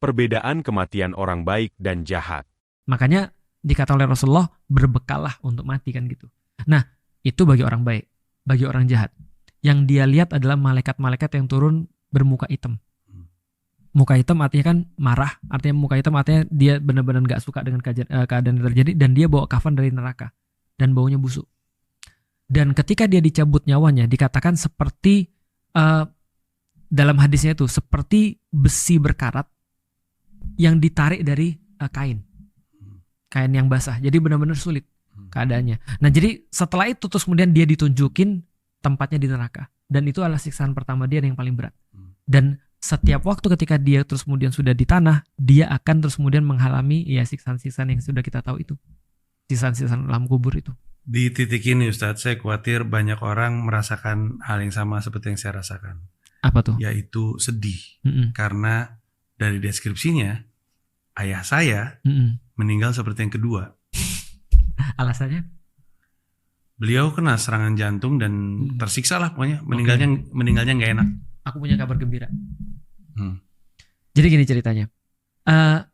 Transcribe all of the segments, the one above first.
Perbedaan kematian orang baik dan jahat. Makanya dikata oleh Rasulullah, berbekallah untuk mati kan gitu. Nah, itu bagi orang baik. Bagi orang jahat, yang dia lihat adalah malaikat-malaikat yang turun bermuka hitam. Muka hitam artinya kan marah, artinya muka hitam artinya dia benar-benar gak suka dengan keadaan yang terjadi, dan dia bawa kafan dari neraka dan baunya busuk. Dan ketika dia dicabut nyawanya, dikatakan seperti dalam hadisnya itu seperti besi berkarat yang ditarik dari kain yang basah. Jadi benar-benar sulit keadaannya. Nah, jadi setelah itu terus kemudian dia ditunjukin tempatnya di neraka, dan itu adalah siksaan pertama dia yang paling berat. Dan setiap waktu ketika dia terus kemudian sudah di tanah, dia akan terus kemudian mengalami ya siksaan-siksaan yang sudah kita tahu itu, siksaan-siksaan alam kubur itu. Di titik ini Ustadz, saya khawatir banyak orang merasakan hal yang sama seperti yang saya rasakan. Apa tuh? Yaitu sedih. Karena dari deskripsinya, ayah saya meninggal seperti yang kedua. Alasannya? Beliau kena serangan jantung dan tersiksa lah pokoknya. Meninggalnya nggak enak. Aku punya kabar gembira. Jadi gini ceritanya.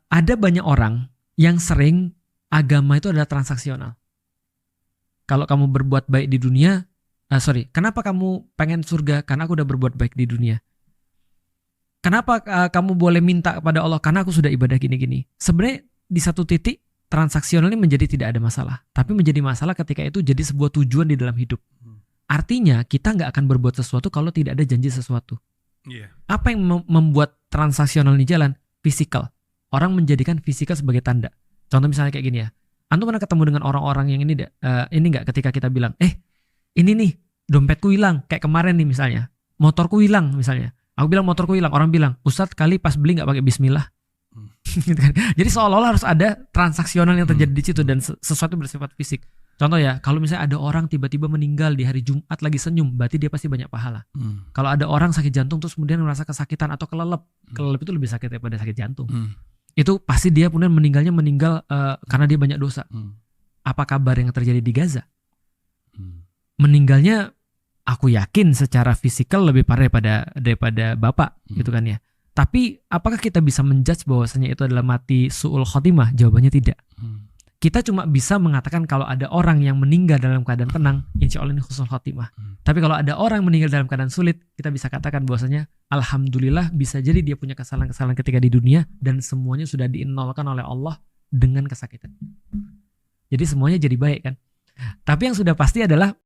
Ada banyak orang yang sering agama itu adalah transaksional. Kalau kamu berbuat baik di dunia, kenapa kamu pengen surga? Karena aku udah berbuat baik di dunia. Kenapa kamu boleh minta kepada Allah? Karena aku sudah ibadah gini-gini. Sebenarnya di satu titik transaksional ini menjadi tidak ada masalah, tapi menjadi masalah ketika itu jadi sebuah tujuan di dalam hidup. Artinya kita nggak akan berbuat sesuatu kalau tidak ada janji sesuatu. Apa yang membuat transaksional ini jalan? Fisikal. Orang menjadikan fisikal sebagai tanda. Contoh misalnya kayak gini ya. Antum pernah ketemu dengan orang-orang yang ini nggak ketika kita bilang, ini nih dompetku hilang, kayak kemarin nih misalnya, motorku hilang misalnya. Aku bilang motorku hilang, orang bilang, Ustadz kali pas beli nggak pakai bismillah. Gitu kan. Jadi seolah-olah harus ada transaksional yang terjadi di situ dan sesuatu bersifat fisik. Contoh ya, kalau misalnya ada orang tiba-tiba meninggal di hari Jumat lagi senyum, berarti dia pasti banyak pahala. Kalau ada orang sakit jantung terus kemudian merasa kesakitan atau kelelep itu lebih sakit daripada sakit jantung. Itu pasti dia kemudian meninggal karena dia banyak dosa. Apa kabar yang terjadi di Gaza? Meninggalnya aku yakin secara fisikal lebih parah daripada bapak gitu kan ya. Tapi apakah kita bisa menjudge bahwasanya itu adalah mati su'ul khotimah? Jawabannya tidak. Kita cuma bisa mengatakan kalau ada orang yang meninggal dalam keadaan tenang, insya Allah ini husnul khotimah. Tapi kalau ada orang meninggal dalam keadaan sulit, kita bisa katakan bahwasanya alhamdulillah bisa jadi dia punya kesalahan-kesalahan ketika di dunia dan semuanya sudah diinolkan oleh Allah dengan kesakitan. Jadi semuanya jadi baik kan. Tapi yang sudah pasti adalah